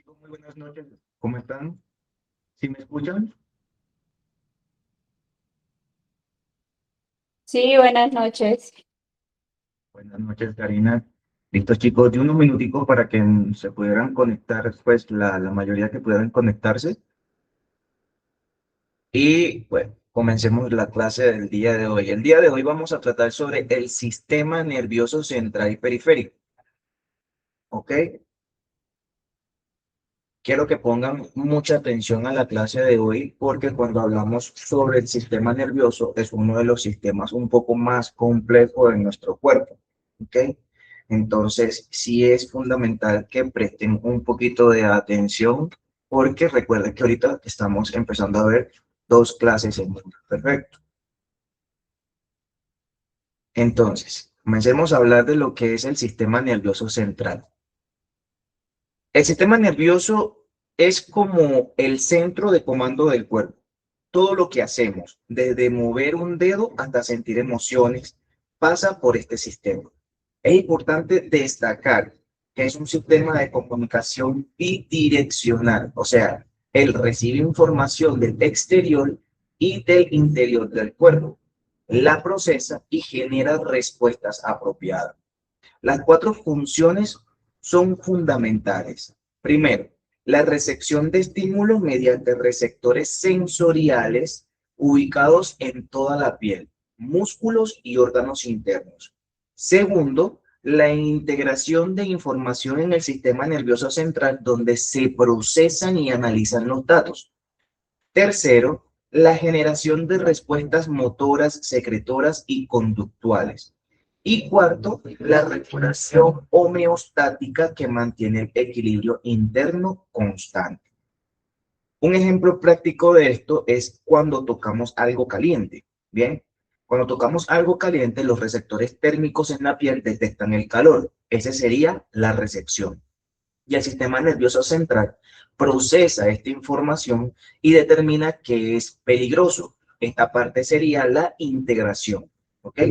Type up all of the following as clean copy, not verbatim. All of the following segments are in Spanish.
Chicos, muy buenas noches. ¿Cómo están? ¿Sí me escuchan? Sí, buenas noches. Buenas noches, Karina. Listo, chicos, de unos minuticos para que se pudieran conectar, pues la mayoría que pudieran conectarse. Y bueno, comencemos la clase del día de hoy. El día de hoy vamos a tratar sobre el sistema nervioso central y periférico. ¿Ok? Quiero que pongan mucha atención a la clase de hoy porque cuando hablamos sobre el sistema nervioso es uno de los sistemas un poco más complejos de nuestro cuerpo. ¿Ok? Entonces, sí es fundamental que presten un poquito de atención porque recuerden que ahorita estamos empezando a ver dos clases en uno. Perfecto. Entonces, comencemos a hablar de lo que es el sistema nervioso central. El sistema nervioso es como el centro de comando del cuerpo. Todo lo que hacemos, desde mover un dedo hasta sentir emociones, pasa por este sistema. Es importante destacar que es un sistema de comunicación bidireccional, o sea, él recibe información del exterior y del interior del cuerpo, la procesa y genera respuestas apropiadas. Las cuatro funciones son fundamentales. Primero, la recepción de estímulos mediante receptores sensoriales ubicados en toda la piel, músculos y órganos internos. Segundo, la integración de información en el sistema nervioso central donde se procesan y analizan los datos. Tercero, la generación de respuestas motoras, secretoras y conductuales. Y cuarto, la regulación homeostática que mantiene el equilibrio interno constante. Un ejemplo práctico de esto es cuando tocamos algo caliente. Bien, cuando tocamos algo caliente, los receptores térmicos en la piel detectan el calor. Esa sería la recepción. Y el sistema nervioso central procesa esta información y determina que es peligroso. Esta parte sería la integración. ¿Ok?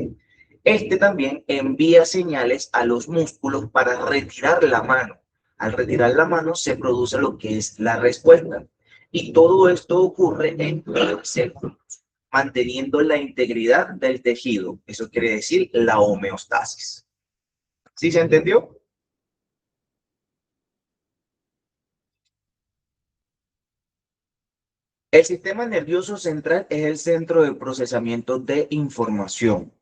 Este también envía señales a los músculos para retirar la mano. Al retirar la mano se produce lo que es la respuesta. Y todo esto ocurre en segundos, manteniendo la integridad del tejido. Eso quiere decir la homeostasis. ¿Sí se entendió? El sistema nervioso central es el centro de procesamiento de información.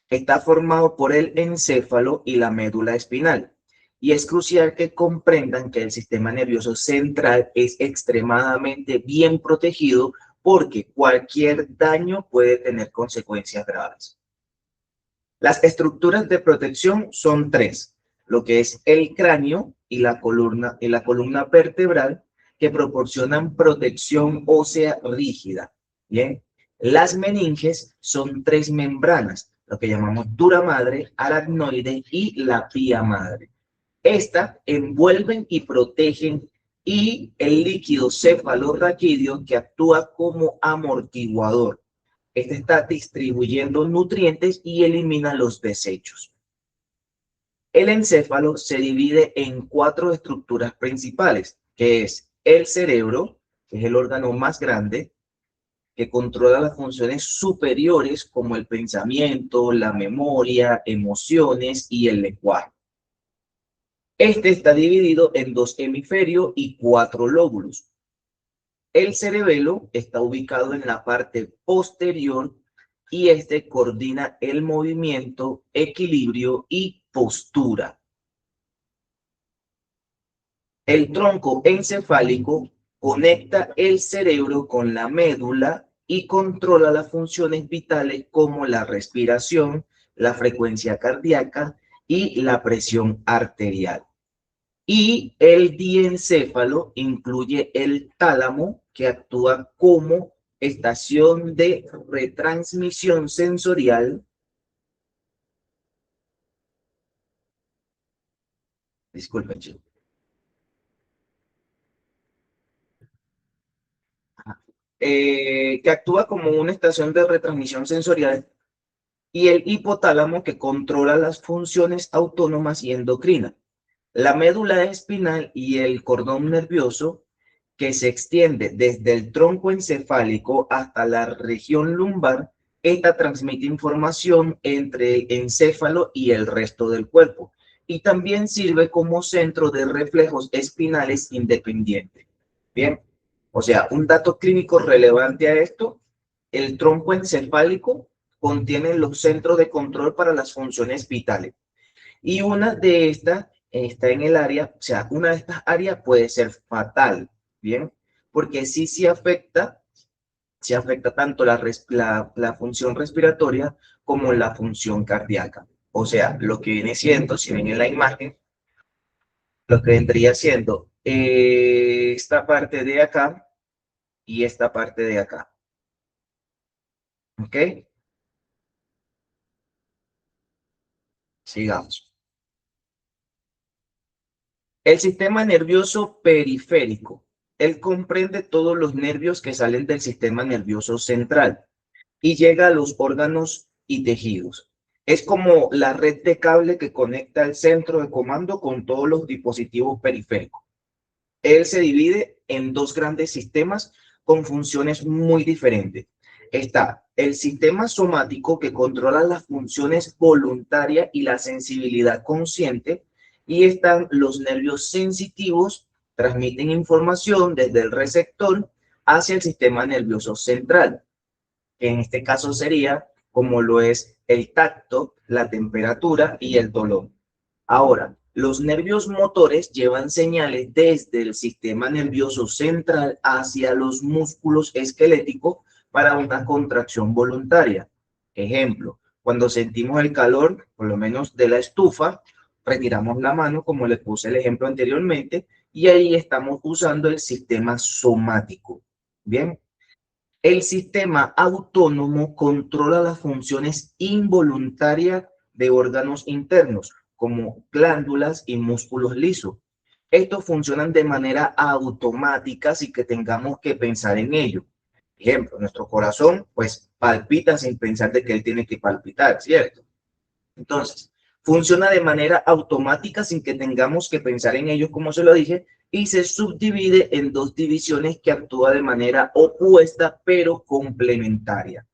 Está formado por el encéfalo y la médula espinal. Y es crucial que comprendan que el sistema nervioso central es extremadamente bien protegido porque cualquier daño puede tener consecuencias graves. Las estructuras de protección son tres, lo que es el cráneo y la columna vertebral que proporcionan protección ósea rígida. Bien, las meninges son tres membranas, lo que llamamos dura madre, aracnoide y la pía madre. Estas envuelven y protegen y el líquido cefalorraquídeo que actúa como amortiguador. Este está distribuyendo nutrientes y elimina los desechos. El encéfalo se divide en cuatro estructuras principales, que es el cerebro, que es el órgano más grande, que controla las funciones superiores como el pensamiento, la memoria, emociones y el lenguaje. Este está dividido en dos hemisferios y cuatro lóbulos. El cerebelo está ubicado en la parte posterior y este coordina el movimiento, equilibrio y postura. El tronco encefálico conecta el cerebro con la médula y controla las funciones vitales como la respiración, la frecuencia cardíaca y la presión arterial. Y el diencéfalo incluye el tálamo, que actúa como estación de retransmisión sensorial. Disculpen, chico. Que actúa como una estación de retransmisión sensorial, y el hipotálamo, que controla las funciones autónomas y endocrinas. La médula espinal y el cordón nervioso que se extiende desde el tronco encefálico hasta la región lumbar, esta transmite información entre el encéfalo y el resto del cuerpo y también sirve como centro de reflejos espinales independiente. Bien, o sea, un dato clínico relevante a esto, el tronco encefálico contiene los centros de control para las funciones vitales y una de estas está en el área, o sea, una de estas áreas puede ser fatal, ¿bien? Porque sí se afecta tanto la función respiratoria como la función cardíaca. O sea, lo que viene siendo, si ven en la imagen, lo que vendría siendo esta parte de acá y esta parte de acá, ¿ok? Sigamos. El sistema nervioso periférico. Él comprende todos los nervios que salen del sistema nervioso central y llega a los órganos y tejidos. Es como la red de cable que conecta el centro de comando con todos los dispositivos periféricos. Él se divide en dos grandes sistemas con funciones muy diferentes. Está el sistema somático que controla las funciones voluntarias y la sensibilidad consciente, y están los nervios sensitivos, transmiten información desde el receptor hacia el sistema nervioso central, que en este caso sería como lo es el tacto, la temperatura y el dolor. Ahora, los nervios motores llevan señales desde el sistema nervioso central hacia los músculos esqueléticos para una contracción voluntaria. Ejemplo, cuando sentimos el calor, por lo menos de la estufa, retiramos la mano, como les puse el ejemplo anteriormente, y ahí estamos usando el sistema somático. Bien, el sistema autónomo controla las funciones involuntarias de órganos internos, como glándulas y músculos lisos. Estos funcionan de manera automática sin que tengamos que pensar en ello. Ejemplo, nuestro corazón pues palpita sin pensar de que él tiene que palpitar, ¿cierto? Entonces, funciona de manera automática sin que tengamos que pensar en ellos, como se lo dije, y se subdivide en dos divisiones que actúan de manera opuesta pero complementaria.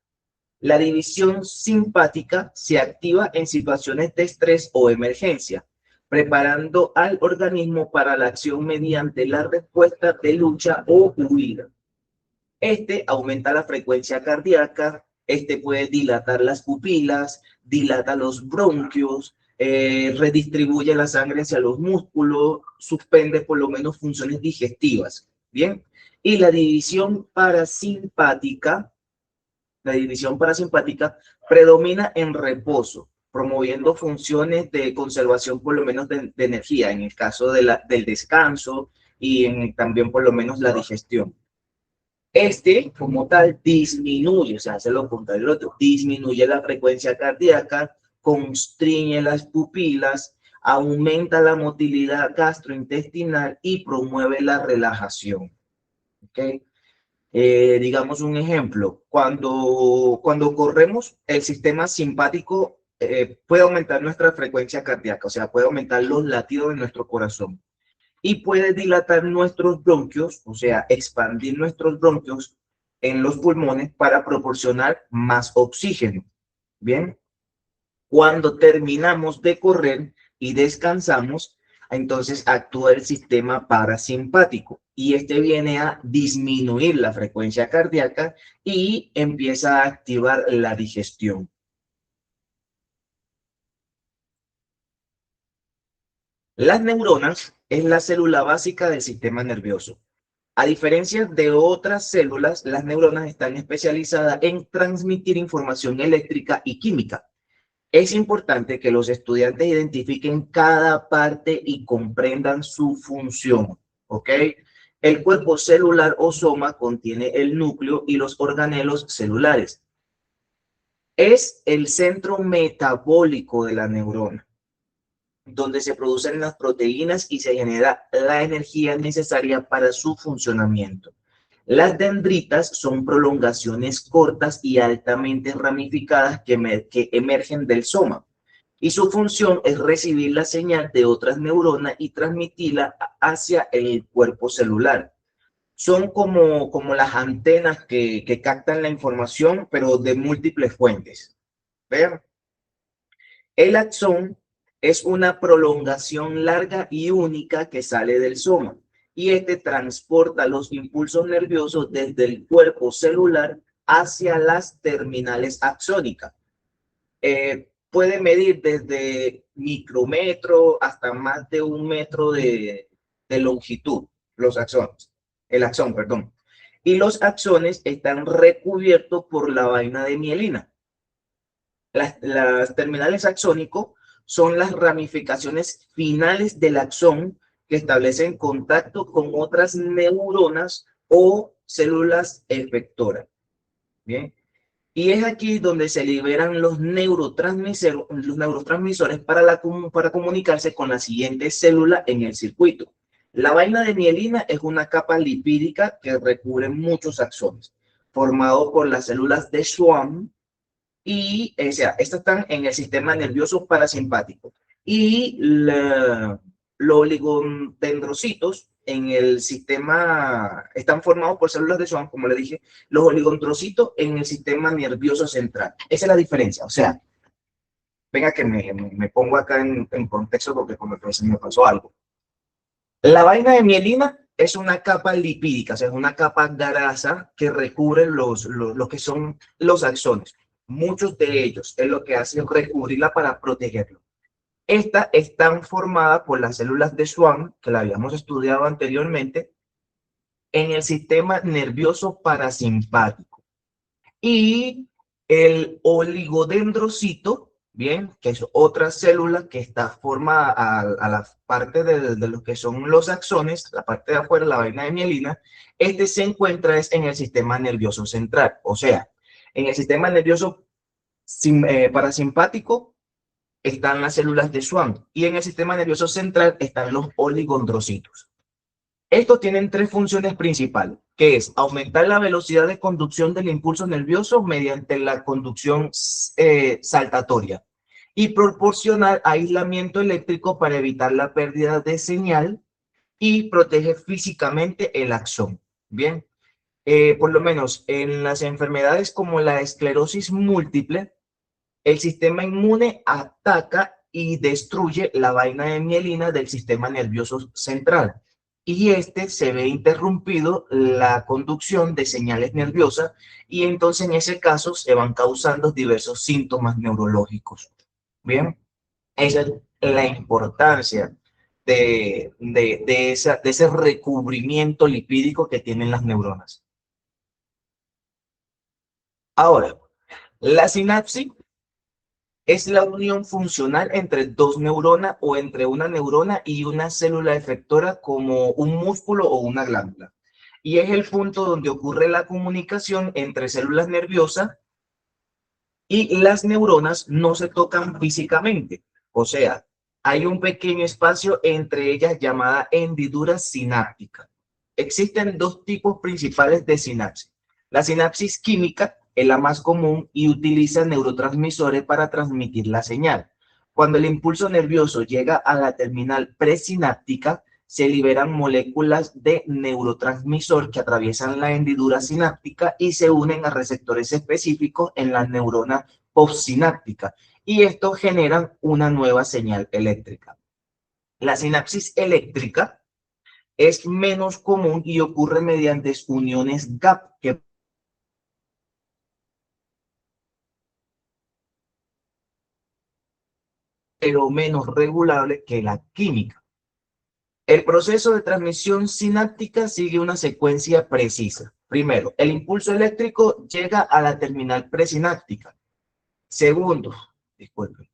La división simpática se activa en situaciones de estrés o emergencia, preparando al organismo para la acción mediante la respuesta de lucha o huida. Este aumenta la frecuencia cardíaca, este puede dilatar las pupilas, dilata los bronquios, redistribuye la sangre hacia los músculos, suspende por lo menos funciones digestivas. Bien, y la división parasimpática predomina en reposo, promoviendo funciones de conservación por lo menos de energía, en el caso del descanso y también por lo menos la digestión. Este, como tal, disminuye, o sea, hace lo contrario del otro, disminuye la frecuencia cardíaca, constriñe las pupilas, aumenta la motilidad gastrointestinal y promueve la relajación. ¿Okay? Digamos un ejemplo, cuando corremos, el sistema simpático puede aumentar nuestra frecuencia cardíaca, o sea, puede aumentar los latidos de nuestro corazón y puede dilatar nuestros bronquios, o sea, expandir nuestros bronquios en los pulmones para proporcionar más oxígeno. Bien, cuando terminamos de correr y descansamos, entonces actúa el sistema parasimpático y este viene a disminuir la frecuencia cardíaca y empieza a activar la digestión. Las neuronas es la célula básica del sistema nervioso. A diferencia de otras células, las neuronas están especializadas en transmitir información eléctrica y química. Es importante que los estudiantes identifiquen cada parte y comprendan su función, ¿ok? El cuerpo celular o soma contiene el núcleo y los organelos celulares. Es el centro metabólico de la neurona, donde se producen las proteínas y se genera la energía necesaria para su funcionamiento. Las dendritas son prolongaciones cortas y altamente ramificadas que emergen del soma. Y su función es recibir la señal de otras neuronas y transmitirla hacia el cuerpo celular. Son como las antenas que captan la información, pero de múltiples fuentes. ¿Ven? El axón es una prolongación larga y única que sale del soma, y este transporta los impulsos nerviosos desde el cuerpo celular hacia las terminales axónicas. Puede medir desde micrómetro hasta más de 1 metro de longitud, los axones, el axón, perdón. Y los axones están recubiertos por la vaina de mielina. Las terminales axónicos son las ramificaciones finales del axón que establecen contacto con otras neuronas o células efectoras. Bien. Y es aquí donde se liberan los neurotransmisores para comunicarse con la siguiente célula en el circuito. La vaina de mielina es una capa lipídica que recubre muchos axones, formado por las células de Schwann, y o sea, estas están en el sistema nervioso parasimpático. Y los oligodendrocitos en el sistema están formados por células de Schwann, como le dije, los oligodendrocitos en el sistema nervioso central. Esa es la diferencia. O sea, venga que me pongo acá en contexto porque como que se me pasó algo. La vaina de mielina es una capa lipídica, o sea, es una capa grasa que recubre lo que son los axones. Muchos de ellos es lo que hace recubrirla para protegerlo. Esta está formada por las células de Schwann, que la habíamos estudiado anteriormente, en el sistema nervioso parasimpático. Y el oligodendrocito, bien, que es otra célula que está formada a la parte de lo que son los axones, la parte de afuera, la vaina de mielina, este se encuentra en el sistema nervioso central. O sea, en el sistema nervioso parasimpático están las células de Schwann y en el sistema nervioso central están los oligodendrocitos. Estos tienen tres funciones principales, que es aumentar la velocidad de conducción del impulso nervioso mediante la conducción saltatoria y proporcionar aislamiento eléctrico para evitar la pérdida de señal y protege físicamente el axón. Bien, por lo menos en las enfermedades como la esclerosis múltiple, el sistema inmune ataca y destruye la vaina de mielina del sistema nervioso central. Y este se ve interrumpido la conducción de señales nerviosas y entonces en ese caso se van causando diversos síntomas neurológicos. Bien, esa es la importancia de ese recubrimiento lipídico que tienen las neuronas. Ahora, la sinapsis es la unión funcional entre dos neuronas o entre una neurona y una célula efectora como un músculo o una glándula. Y es el punto donde ocurre la comunicación entre células nerviosas y las neuronas no se tocan físicamente. O sea, hay un pequeño espacio entre ellas llamada hendidura sináptica. Existen dos tipos principales de sinapsis. La sinapsis química es la más común y utiliza neurotransmisores para transmitir la señal. Cuando el impulso nervioso llega a la terminal presináptica, se liberan moléculas de neurotransmisor que atraviesan la hendidura sináptica y se unen a receptores específicos en la neurona postsináptica, y esto genera una nueva señal eléctrica. La sinapsis eléctrica es menos común y ocurre mediante uniones gap, pero menos regulable que la química. El proceso de transmisión sináptica sigue una secuencia precisa. Primero, el impulso eléctrico llega a la terminal presináptica. Segundo, disculpen.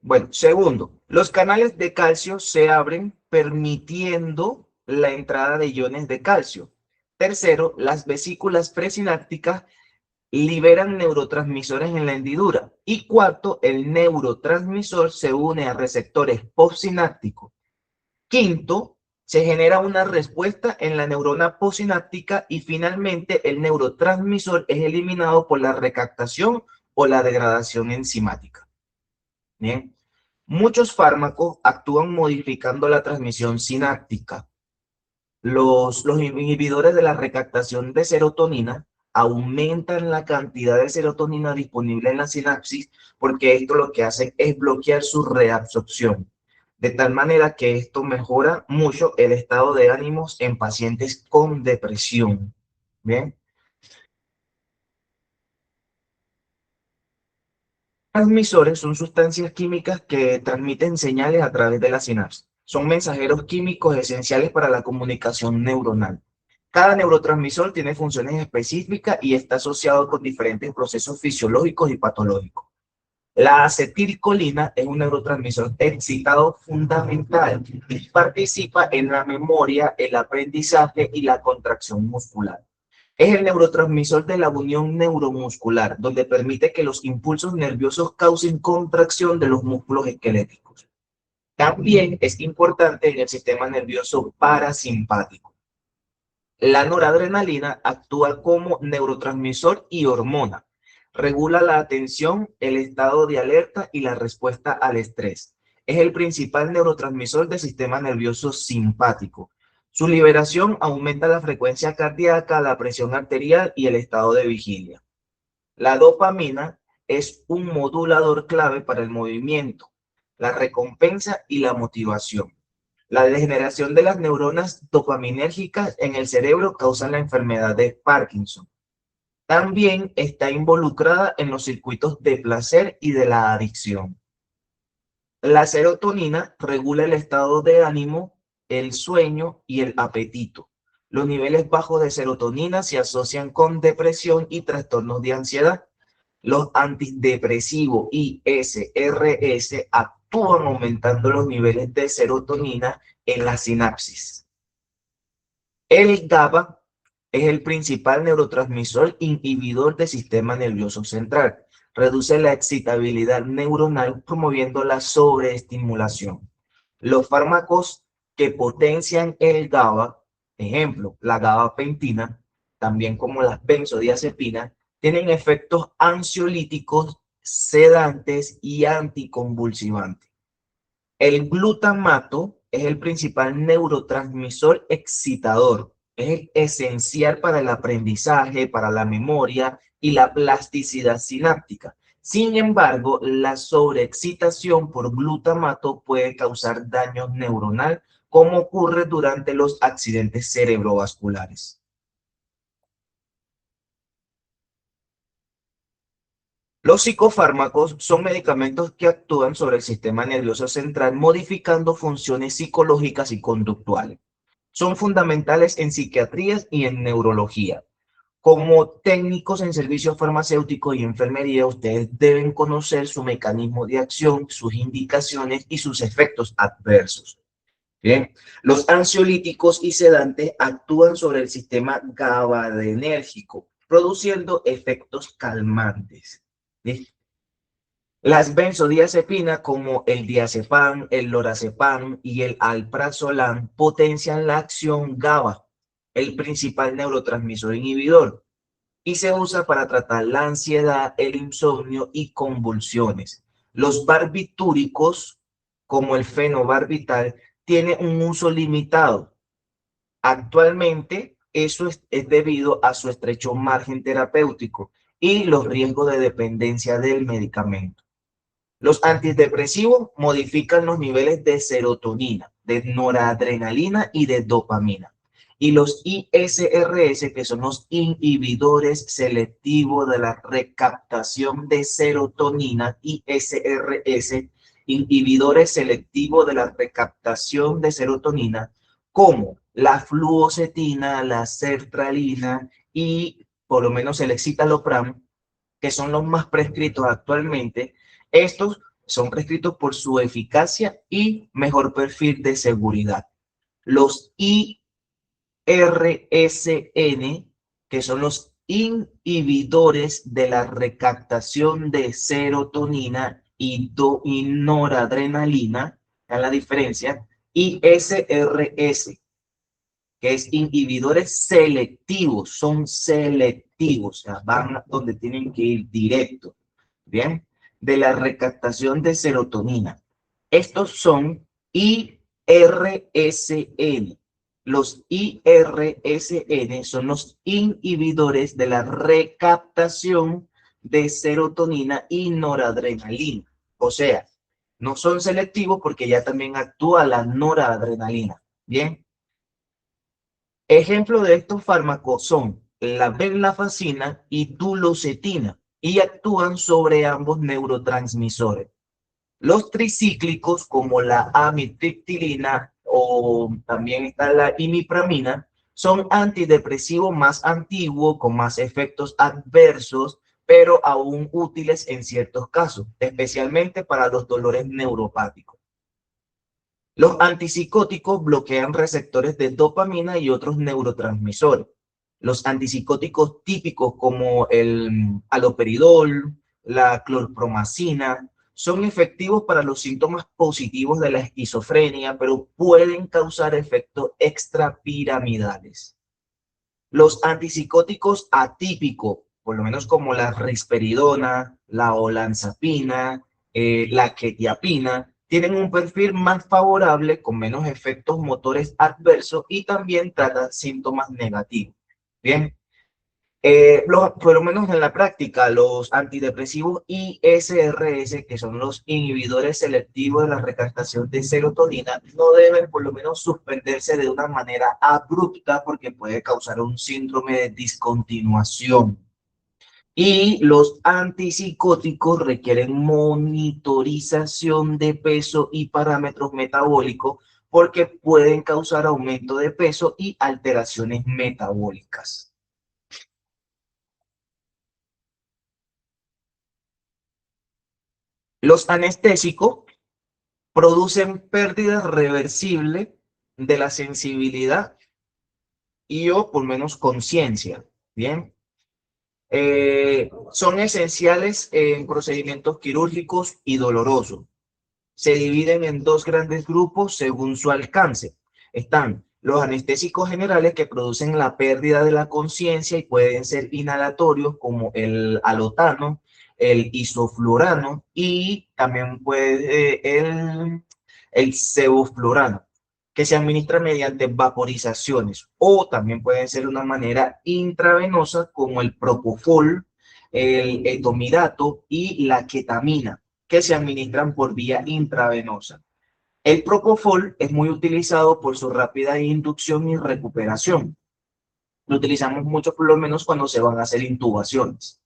Bueno, segundo, los canales de calcio se abren permitiendo la entrada de iones de calcio. Tercero, las vesículas presinápticas liberan neurotransmisores en la hendidura. Y cuarto, el neurotransmisor se une a receptores postsinápticos. Quinto, Se genera una respuesta en la neurona posináptica y finalmente el neurotransmisor es eliminado por la recaptación o la degradación enzimática. Bien. Muchos fármacos actúan modificando la transmisión sináptica. Los inhibidores de la recaptación de serotonina aumentan la cantidad de serotonina disponible en la sinapsis porque esto lo que hace es bloquear su reabsorción, de tal manera que esto mejora mucho el estado de ánimos en pacientes con depresión. Bien. Transmisores son sustancias químicas que transmiten señales a través de la sinapsis. Son mensajeros químicos esenciales para la comunicación neuronal. Cada neurotransmisor tiene funciones específicas y está asociado con diferentes procesos fisiológicos y patológicos. La acetilcolina es un neurotransmisor excitado fundamental y participa en la memoria, el aprendizaje y la contracción muscular. Es el neurotransmisor de la unión neuromuscular, donde permite que los impulsos nerviosos causen contracción de los músculos esqueléticos. También es importante en el sistema nervioso parasimpático. La noradrenalina actúa como neurotransmisor y hormona. Regula la atención, el estado de alerta y la respuesta al estrés. Es el principal neurotransmisor del sistema nervioso simpático. Su liberación aumenta la frecuencia cardíaca, la presión arterial y el estado de vigilia. La dopamina es un modulador clave para el movimiento, la recompensa y la motivación. La degeneración de las neuronas dopaminérgicas en el cerebro causa la enfermedad de Parkinson. También está involucrada en los circuitos de placer y de la adicción. La serotonina regula el estado de ánimo, el sueño y el apetito. Los niveles bajos de serotonina se asocian con depresión y trastornos de ansiedad. Los antidepresivos y SRS actúan aumentando los niveles de serotonina en la sinapsis. El GABA es el principal neurotransmisor inhibidor del sistema nervioso central. Reduce la excitabilidad neuronal promoviendo la sobreestimulación. Los fármacos que potencian el GABA, ejemplo, la gabapentina, también como las benzodiazepinas, tienen efectos ansiolíticos, sedantes y anticonvulsivantes. El glutamato es el principal neurotransmisor excitador. Es esencial para el aprendizaje, para la memoria y la plasticidad sináptica. Sin embargo, la sobreexcitación por glutamato puede causar daño neuronal, como ocurre durante los accidentes cerebrovasculares. Los psicofármacos son medicamentos que actúan sobre el sistema nervioso central, modificando funciones psicológicas y conductuales. Son fundamentales en psiquiatría y en neurología. Como técnicos en servicios farmacéuticos y enfermería, ustedes deben conocer su mecanismo de acción, sus indicaciones y sus efectos adversos. Bien, los ansiolíticos y sedantes actúan sobre el sistema GABAergico, produciendo efectos calmantes. ¿Sí? Las benzodiazepinas como el diazepam, el lorazepam y el alprazolam potencian la acción GABA, el principal neurotransmisor inhibidor, y se usa para tratar la ansiedad, el insomnio y convulsiones. Los barbitúricos, como el fenobarbital, tienen un uso limitado. Actualmente, eso es debido a su estrecho margen terapéutico y los riesgos de dependencia del medicamento. Los antidepresivos modifican los niveles de serotonina, de noradrenalina y de dopamina. Y los ISRS, que son los inhibidores selectivos de la recaptación de serotonina, ISRS, inhibidores selectivos de la recaptación de serotonina, como la fluoxetina, la sertralina y por lo menos el escitalopram, que son los más prescritos actualmente. Estos son prescritos por su eficacia y mejor perfil de seguridad. Los IRSN, que son los inhibidores de la recaptación de serotonina y noradrenalina, ¿ven la diferencia? Y SRS, que es inhibidores selectivos, son selectivos, o sea, van donde tienen que ir directo, ¿bien? De la recaptación de serotonina. Estos son IRSN. Los IRSN son los inhibidores de la recaptación de serotonina y noradrenalina. O sea, no son selectivos porque ya también actúa la noradrenalina. Bien. Ejemplo de estos fármacos son la venlafaxina y duloxetina y actúan sobre ambos neurotransmisores. Los tricíclicos como la amitriptilina o también está la imipramina son antidepresivos más antiguos con más efectos adversos, pero aún útiles en ciertos casos, especialmente para los dolores neuropáticos. Los antipsicóticos bloquean receptores de dopamina y otros neurotransmisores. Los antipsicóticos típicos como el haloperidol, la clorpromacina, son efectivos para los síntomas positivos de la esquizofrenia, pero pueden causar efectos extrapiramidales. Los antipsicóticos atípicos, por lo menos como la risperidona, la olanzapina, la quetiapina, tienen un perfil más favorable con menos efectos motores adversos y también tratan síntomas negativos. Bien, por lo menos en la práctica, los antidepresivos ISRS, que son los inhibidores selectivos de la recaptación de serotonina, no deben por lo menos suspenderse de una manera abrupta porque puede causar un síndrome de discontinuación. Y los antipsicóticos requieren monitorización de peso y parámetros metabólicos porque pueden causar aumento de peso y alteraciones metabólicas. Los anestésicos producen pérdida reversible de la sensibilidad y o por menos conciencia. Bien. Son esenciales en procedimientos quirúrgicos y dolorosos. Se dividen en dos grandes grupos según su alcance. Están los anestésicos generales que producen la pérdida de la conciencia y pueden ser inhalatorios como el alotano, el isoflurano y también puede el sevoflurano, que se administra mediante vaporizaciones o también pueden ser de una manera intravenosa como el propofol, el etomidato y la ketamina, que se administran por vía intravenosa. El propofol es muy utilizado por su rápida inducción y recuperación. Lo utilizamos mucho por lo menos cuando se van a hacer intubaciones.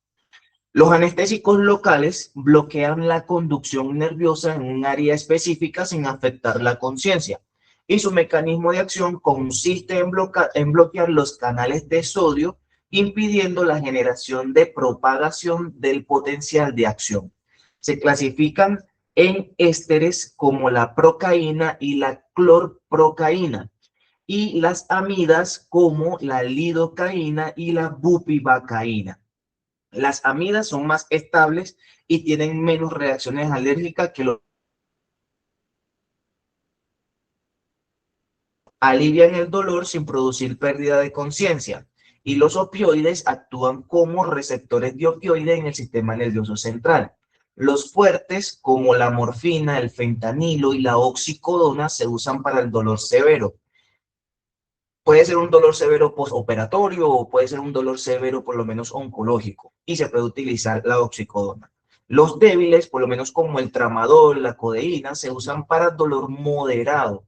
Los anestésicos locales bloquean la conducción nerviosa en un área específica sin afectar la conciencia. Y su mecanismo de acción consiste en bloquear los canales de sodio, impidiendo la generación de propagación del potencial de acción. Se clasifican en ésteres como la procaína y la clorprocaína, y las amidas como la lidocaína y la bupivacaína. Las amidas son más estables y tienen menos reacciones alérgicas que los alivian el dolor sin producir pérdida de conciencia. Y los opioides actúan como receptores de opioides en el sistema nervioso central. Los fuertes, como la morfina, el fentanilo y la oxicodona, se usan para el dolor severo. Puede ser un dolor severo postoperatorio o puede ser un dolor severo por lo menos oncológico y se puede utilizar la oxicodona. Los débiles, por lo menos como el tramadol, la codeína, se usan para dolor moderado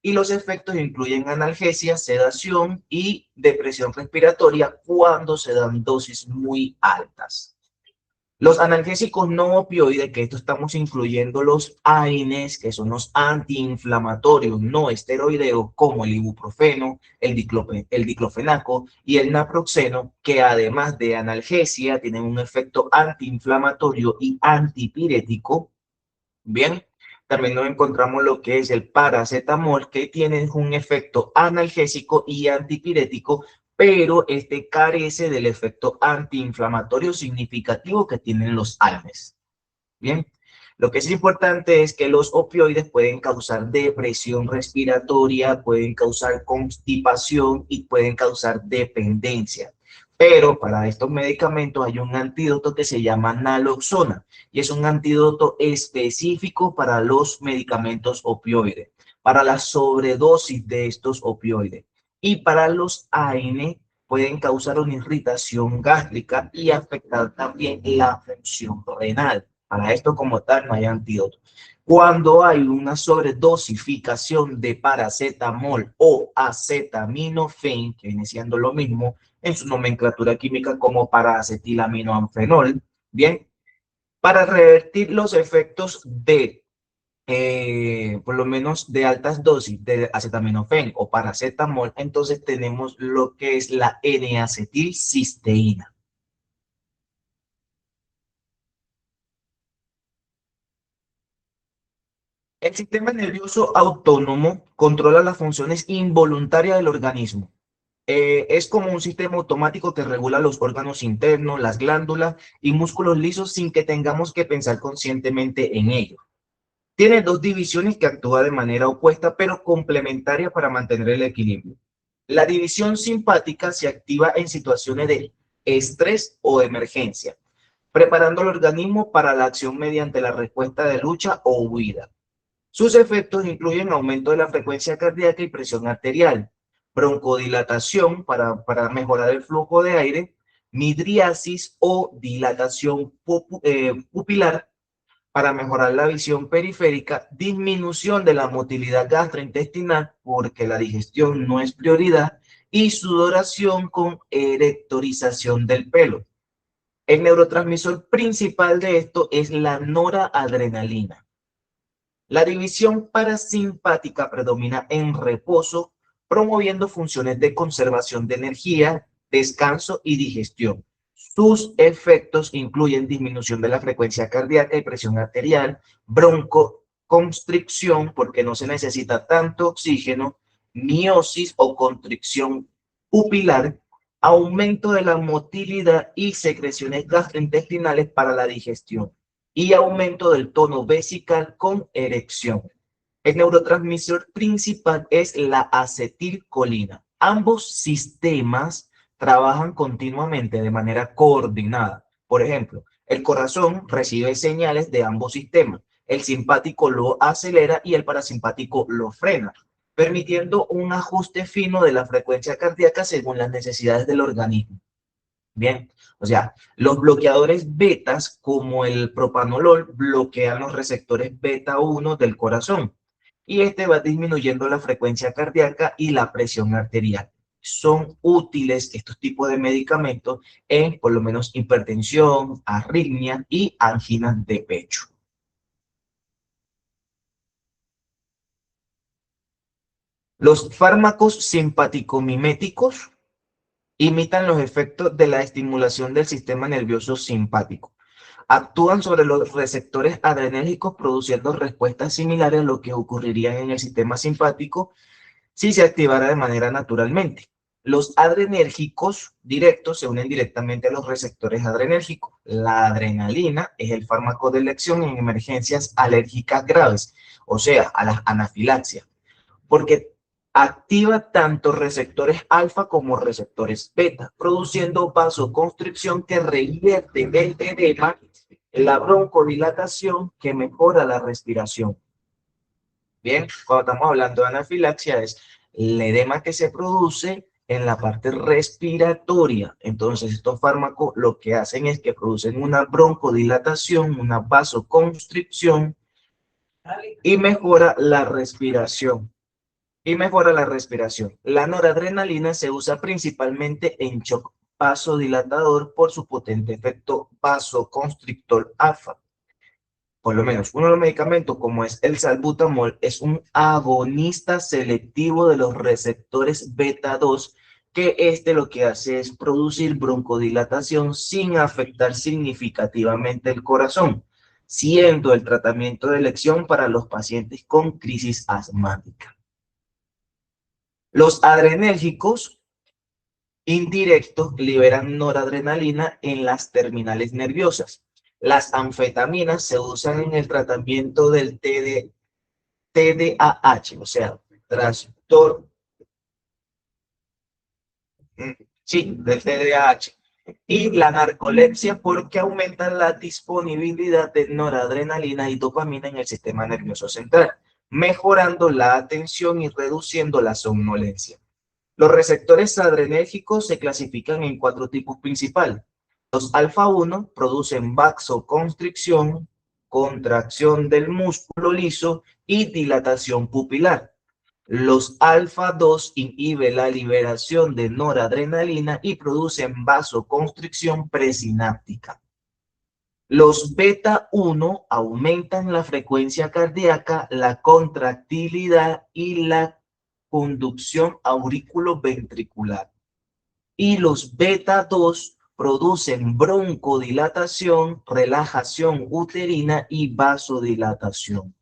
y los efectos incluyen analgesia, sedación y depresión respiratoria cuando se dan dosis muy altas. Los analgésicos no opioides, que esto estamos incluyendo los AINES, que son los antiinflamatorios no esteroideos, como el ibuprofeno, el diclofenaco y el naproxeno, que además de analgesia tienen un efecto antiinflamatorio y antipirético. Bien, también nos encontramos lo que es el paracetamol, que tiene un efecto analgésico y antipirético, pero este carece del efecto antiinflamatorio significativo que tienen los AINES. Bien, Lo que es importante es que los opioides pueden causar depresión respiratoria, pueden causar constipación y pueden causar dependencia. Pero para estos medicamentos hay un antídoto que se llama naloxona y es un antídoto específico para los medicamentos opioides, para la sobredosis de estos opioides. Y para los AN pueden causar una irritación gástrica y afectar también la función renal. Para esto como tal no hay antídoto. Cuando hay una sobredosificación de paracetamol o acetaminofén, que viene siendo lo mismo en su nomenclatura química como paracetilaminoanfenol, bien, para revertir los efectos de por lo menos de altas dosis de acetaminofén o paracetamol, entonces tenemos lo que es la N-acetilcisteína. El sistema nervioso autónomo controla las funciones involuntarias del organismo. Es como un sistema automático que regula los órganos internos, las glándulas y músculos lisos sin que tengamos que pensar conscientemente en ello. Tiene dos divisiones que actúan de manera opuesta pero complementaria para mantener el equilibrio. La división simpática se activa en situaciones de estrés o emergencia, preparando al organismo para la acción mediante la respuesta de lucha o huida. Sus efectos incluyen aumento de la frecuencia cardíaca y presión arterial, broncodilatación para mejorar el flujo de aire, midriasis o dilatación pupilar para mejorar la visión periférica, disminución de la motilidad gastrointestinal porque la digestión no es prioridad y sudoración con erectorización del pelo. El neurotransmisor principal de esto es la noradrenalina. La división parasimpática predomina en reposo, promoviendo funciones de conservación de energía, descanso y digestión. Sus efectos incluyen disminución de la frecuencia cardíaca y presión arterial, broncoconstricción, porque no se necesita tanto oxígeno, miosis o constricción pupilar, aumento de la motilidad y secreciones gastrointestinales para la digestión y aumento del tono vesical con erección. El neurotransmisor principal es la acetilcolina. Ambos sistemas trabajan continuamente de manera coordinada. Por ejemplo, el corazón recibe señales de ambos sistemas. El simpático lo acelera y el parasimpático lo frena, permitiendo un ajuste fino de la frecuencia cardíaca según las necesidades del organismo. Bien, o sea, los bloqueadores betas como el propanolol bloquean los receptores beta 1 del corazón y este va disminuyendo la frecuencia cardíaca y la presión arterial. Son útiles estos tipos de medicamentos en por lo menos hipertensión, arritmia y anginas de pecho. Los fármacos simpaticomiméticos imitan los efectos de la estimulación del sistema nervioso simpático. Actúan sobre los receptores adrenérgicos produciendo respuestas similares a lo que ocurriría en el sistema simpático si se activara de manera naturalmente. Los adrenérgicos directos se unen directamente a los receptores adrenérgicos. La adrenalina es el fármaco de elección en emergencias alérgicas graves, o sea, a las anafilaxias, porque activa tanto receptores alfa como receptores beta, produciendo vasoconstricción que revierte el edema, la broncodilatación que mejora la respiración. Bien, cuando estamos hablando de anafilaxia es el edema que se produce en la parte respiratoria. Entonces, estos fármacos lo que hacen es que producen una broncodilatación, una vasoconstricción y mejora la respiración. La noradrenalina se usa principalmente en shock vasodilatador por su potente efecto vasoconstrictor alfa. Por lo menos uno de los medicamentos, como es el salbutamol, es un agonista selectivo de los receptores beta 2, que este lo que hace es producir broncodilatación sin afectar significativamente el corazón, siendo el tratamiento de elección para los pacientes con crisis asmática. Los adrenérgicos indirectos liberan noradrenalina en las terminales nerviosas. Las anfetaminas se usan en el tratamiento del TDAH, o sea, trastorno, sí, del TDAH. Y la narcolepsia porque aumentan la disponibilidad de noradrenalina y dopamina en el sistema nervioso central, mejorando la atención y reduciendo la somnolencia. Los receptores adrenérgicos se clasifican en cuatro tipos principales. Los alfa-1 producen vasoconstricción, contracción del músculo liso y dilatación pupilar. Los alfa-2 inhiben la liberación de noradrenalina y producen vasoconstricción presináptica. Los beta-1 aumentan la frecuencia cardíaca, la contractilidad y la conducción auriculoventricular. Y los beta-2 producen broncodilatación, relajación uterina y vasodilatación.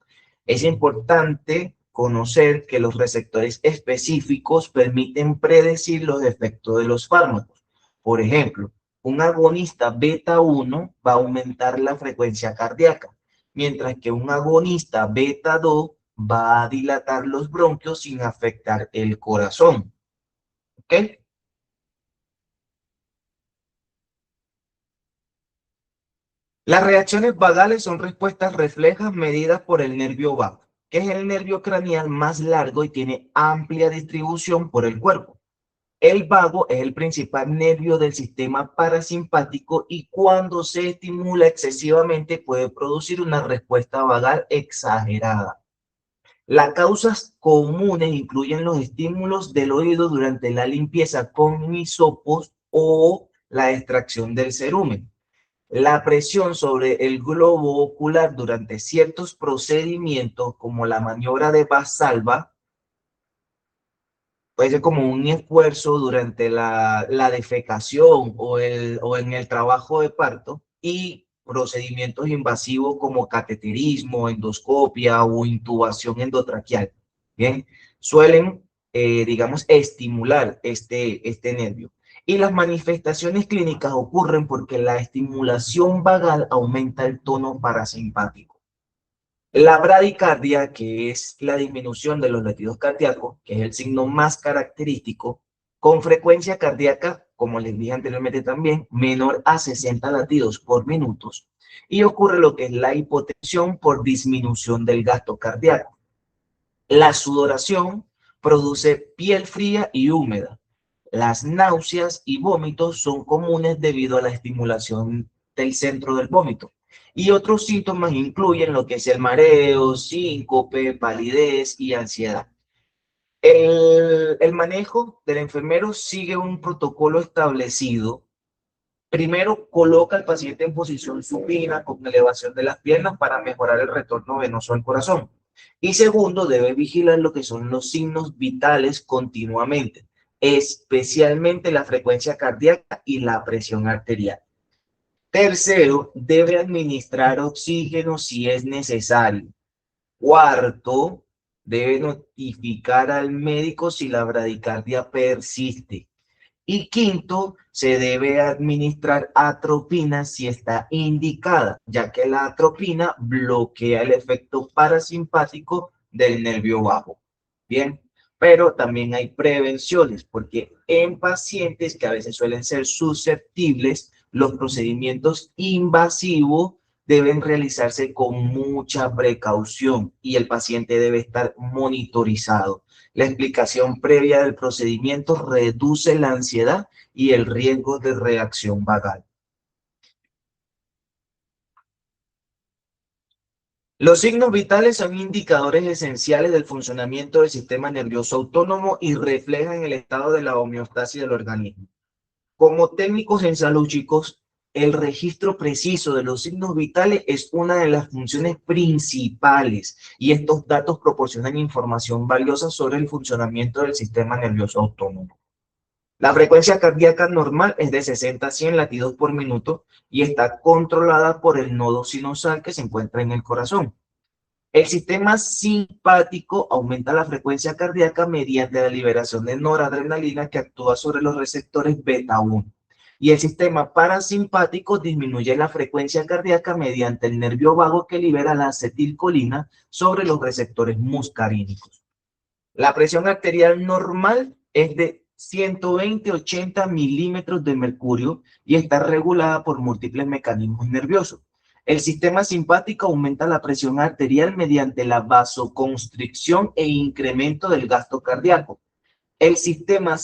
Es importante conocer que los receptores específicos permiten predecir los efectos de los fármacos. Por ejemplo, un agonista beta-1 va a aumentar la frecuencia cardíaca, mientras que un agonista beta-2 va a dilatar los bronquios sin afectar el corazón. ¿Ok? Las reacciones vagales son respuestas reflejas medidas por el nervio vago, que es el nervio craneal más largo y tiene amplia distribución por el cuerpo. El vago es el principal nervio del sistema parasimpático y cuando se estimula excesivamente puede producir una respuesta vagal exagerada. Las causas comunes incluyen los estímulos del oído durante la limpieza con hisopos o la extracción del cerumen. La presión sobre el globo ocular durante ciertos procedimientos, como la maniobra de Valsalva, puede ser como un esfuerzo durante la defecación o en el trabajo de parto, y procedimientos invasivos como cateterismo, endoscopia o intubación endotraqueal. Bien, suelen, digamos, estimular este nervio. Y las manifestaciones clínicas ocurren porque la estimulación vagal aumenta el tono parasimpático. La bradicardia, que es la disminución de los latidos cardíacos, que es el signo más característico, con frecuencia cardíaca, como les dije anteriormente también, menor a 60 latidos por minuto, y ocurre lo que es la hipotensión por disminución del gasto cardíaco. La sudoración produce piel fría y húmeda. Las náuseas y vómitos son comunes debido a la estimulación del centro del vómito. Y otros síntomas incluyen lo que es el mareo, síncope, palidez y ansiedad. El manejo del enfermero sigue un protocolo establecido. Primero, coloca al paciente en posición supina con elevación de las piernas para mejorar el retorno venoso al corazón. Y segundo, debe vigilar lo que son los signos vitales continuamente, especialmente la frecuencia cardíaca y la presión arterial. Tercero, debe administrar oxígeno si es necesario. Cuarto, debe notificar al médico si la bradicardia persiste. Y quinto, se debe administrar atropina si está indicada, ya que la atropina bloquea el efecto parasimpático del nervio vago. Bien, pero también hay prevenciones, porque en pacientes que a veces suelen ser susceptibles, los procedimientos invasivos deben realizarse con mucha precaución y el paciente debe estar monitorizado. La explicación previa del procedimiento reduce la ansiedad y el riesgo de reacción vagal. Los signos vitales son indicadores esenciales del funcionamiento del sistema nervioso autónomo y reflejan el estado de la homeostasis del organismo. Como técnicos en salud, chicos, el registro preciso de los signos vitales es una de las funciones principales y estos datos proporcionan información valiosa sobre el funcionamiento del sistema nervioso autónomo. La frecuencia cardíaca normal es de 60 a 100 latidos por minuto y está controlada por el nodo sinusal que se encuentra en el corazón. El sistema simpático aumenta la frecuencia cardíaca mediante la liberación de noradrenalina que actúa sobre los receptores beta 1. Y el sistema parasimpático disminuye la frecuencia cardíaca mediante el nervio vago que libera la acetilcolina sobre los receptores muscarínicos. La presión arterial normal es de 120-80 milímetros de mercurio y está regulada por múltiples mecanismos nerviosos. El sistema simpático aumenta la presión arterial mediante la vasoconstricción e incremento del gasto cardíaco. El sistema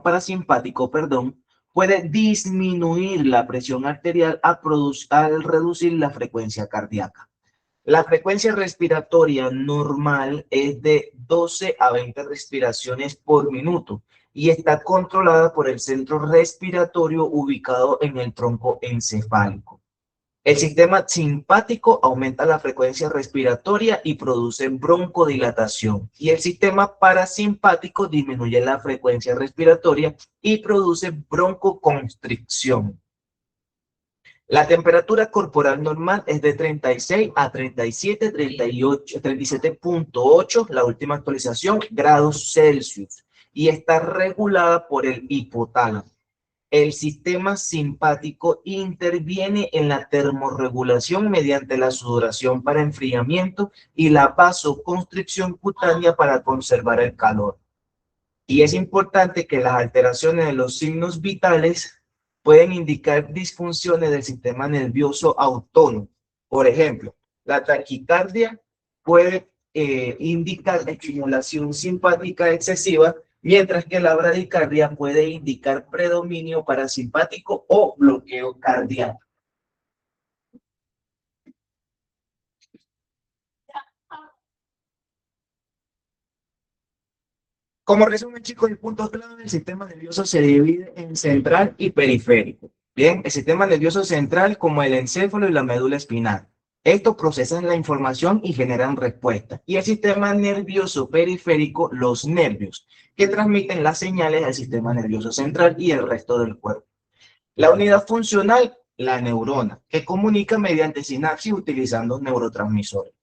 parasimpático, perdón, puede disminuir la presión arterial al reducir la frecuencia cardíaca. La frecuencia respiratoria normal es de 12 a 20 respiraciones por minuto y está controlada por el centro respiratorio ubicado en el tronco encefálico. El sistema simpático aumenta la frecuencia respiratoria y produce broncodilatación, y el sistema parasimpático disminuye la frecuencia respiratoria y produce broncoconstricción. La temperatura corporal normal es de 36 a 37, 38, 37.8, la última actualización, grados Celsius, y está regulada por el hipotálamo. El sistema simpático interviene en la termorregulación mediante la sudoración para enfriamiento y la vasoconstricción cutánea para conservar el calor. Y es importante que las alteraciones de los signos vitales pueden indicar disfunciones del sistema nervioso autónomo. Por ejemplo, la taquicardia puede indicar estimulación simpática excesiva, mientras que la bradicardia puede indicar predominio parasimpático o bloqueo cardíaco. Como resumen, chicos, el punto clave del sistema nervioso se divide en central y periférico. Bien, el sistema nervioso central como el encéfalo y la médula espinal. Estos procesan la información y generan respuestas. Y el sistema nervioso periférico, los nervios, que transmiten las señales al sistema nervioso central y el resto del cuerpo. La unidad funcional, la neurona, que comunica mediante sinapsis utilizando neurotransmisores.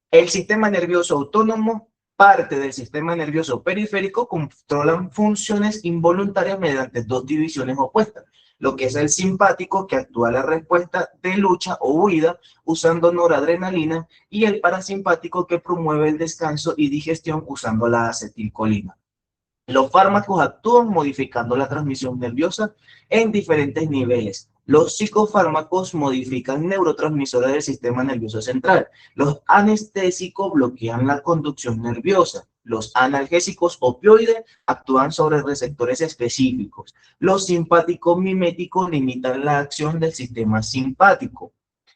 El sistema nervioso autónomo, parte del sistema nervioso periférico, controlan funciones involuntarias mediante dos divisiones opuestas. Lo que es el simpático, que actúa la respuesta de lucha o huida usando noradrenalina, y el parasimpático, que promueve el descanso y digestión usando la acetilcolina. Los fármacos actúan modificando la transmisión nerviosa en diferentes niveles. Los psicofármacos modifican neurotransmisores del sistema nervioso central. Los anestésicos bloquean la conducción nerviosa. Los analgésicos opioides actúan sobre receptores específicos. Los simpáticos miméticos limitan la acción del sistema simpático.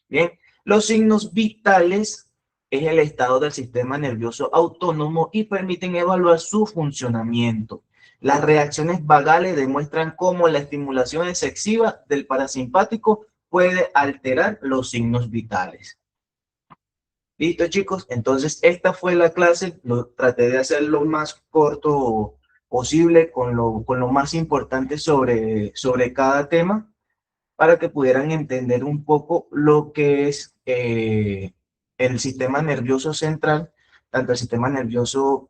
Bien, los signos vitales es el estado del sistema nervioso autónomo y permiten evaluar su funcionamiento. Las reacciones vagales demuestran cómo la estimulación excesiva del parasimpático puede alterar los signos vitales. Listo, chicos, entonces esta fue la clase. Traté de hacer lo más corto posible con lo más importante sobre cada tema, para que pudieran entender un poco lo que es el sistema nervioso central, tanto el sistema nervioso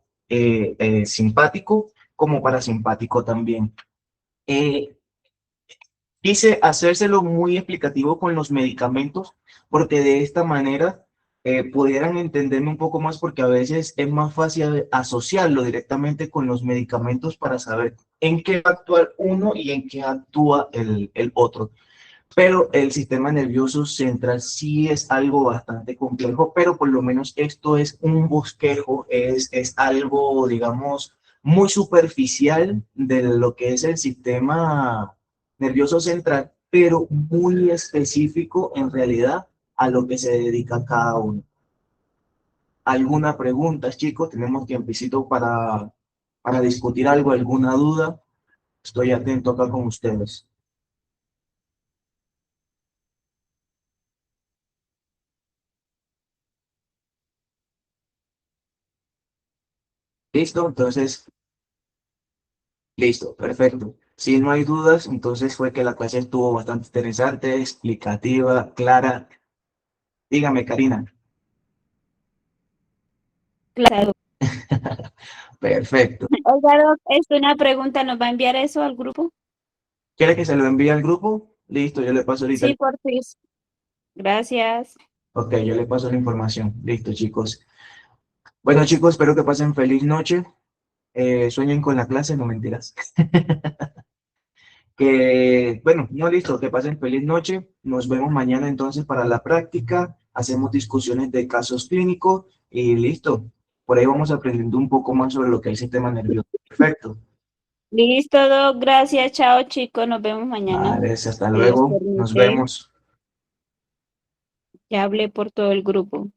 simpático como parasimpático también. Eh, Quise hacérselo muy explicativo con los medicamentos, porque de esta manera pudieran entenderme un poco más, porque a veces es más fácil asociarlo directamente con los medicamentos para saber en qué actúa uno y en qué actúa el otro. Pero el sistema nervioso central sí es algo bastante complejo, pero por lo menos esto es un bosquejo, es algo, digamos, muy superficial de lo que es el sistema nervioso central, pero muy específico en realidad a lo que se dedica cada uno. ¿Alguna pregunta, chicos? Tenemos tiempecito para discutir algo, alguna duda. Estoy atento acá con ustedes. ¿Listo? Entonces, listo, perfecto. Si no hay dudas, entonces fue que la clase estuvo bastante interesante, explicativa, clara. Dígame, Karina. Claro. Perfecto. Oiga, Doc, una pregunta, ¿nos va a enviar eso al grupo? ¿Quiere que se lo envíe al grupo? Listo, yo le paso ahorita. Sí, por fin. Gracias. Ok, yo le paso la información. Listo, chicos. Bueno, chicos, espero que pasen feliz noche. Sueñen con la clase, no mentiras. Que, bueno, no listo, que pasen feliz noche. Nos vemos mañana entonces para la práctica. Hacemos discusiones de casos clínicos y listo. Por ahí vamos aprendiendo un poco más sobre lo que es el sistema nervioso. Perfecto. Listo, Doc. Gracias. Chao, chicos. Nos vemos mañana. Vale, hasta Si Dios luego. Nos permite. vemos. Ya hablé por todo el grupo.